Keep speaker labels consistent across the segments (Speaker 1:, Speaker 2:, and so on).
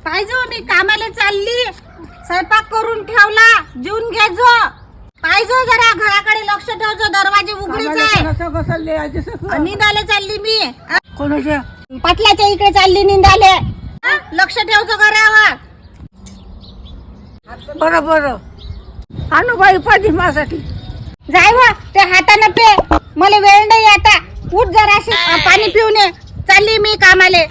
Speaker 1: पाहिजे मी कामाला चालली, स्वयंपाक करून ठेवला, जेवून घ्यायचो. पाहिजे जरा घराकडे लक्ष ठेवજો, दरवाजे उघडेच आहे. निंदाले चालली मी.
Speaker 2: कोणाच्या
Speaker 1: पाटलाच्या इकडे चालली निंदाले. लक्ष ठेवજો घरावर.
Speaker 2: बरं बरं आणू बाई पाठी माझ्यासाठी.
Speaker 1: जाय व त्या हाताने पे, मला वेळ नाही आता. उठ जराशी पाणी पिऊन ये. चालली मी कामाले.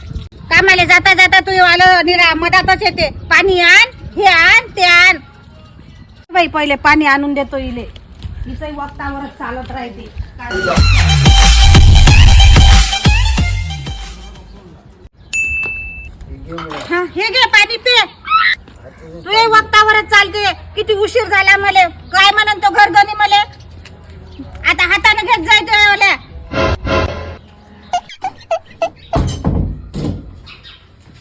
Speaker 1: कामाले जाता जाता तू आलं निरा मधातच येते. पाणी आण, हे आण, ते आण. बाई पहिले पाणी आणून देतो इले. हिचंही वक्तावरच चालत राहते. हा हे घे पाणी पे. तू वक्तावरच चालते. किती उशीर झाला मले. काय म्हणन तो घरगणी मले. आता हाताने घेत जाय ते.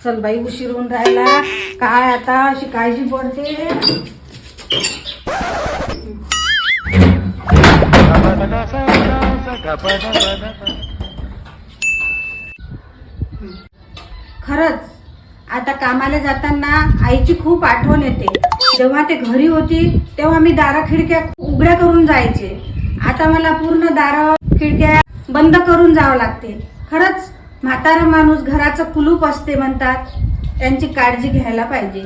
Speaker 1: चल बाई उशीर होऊन राहिला. काय आता अशी काळजी पडते. खरंच आता कामाला जाताना आईची खूप आठवण येते. जेव्हा ते घरी होती तेव्हा मी दारा खिडक्या उघड्या करून जायचे. आता मला पूर्ण दारा खिडक्या बंद करून जावं लागते. खरंच म्हातारा माणूस घराचं कुलूप असते म्हणतात. त्यांची काळजी घ्यायला पाहिजे.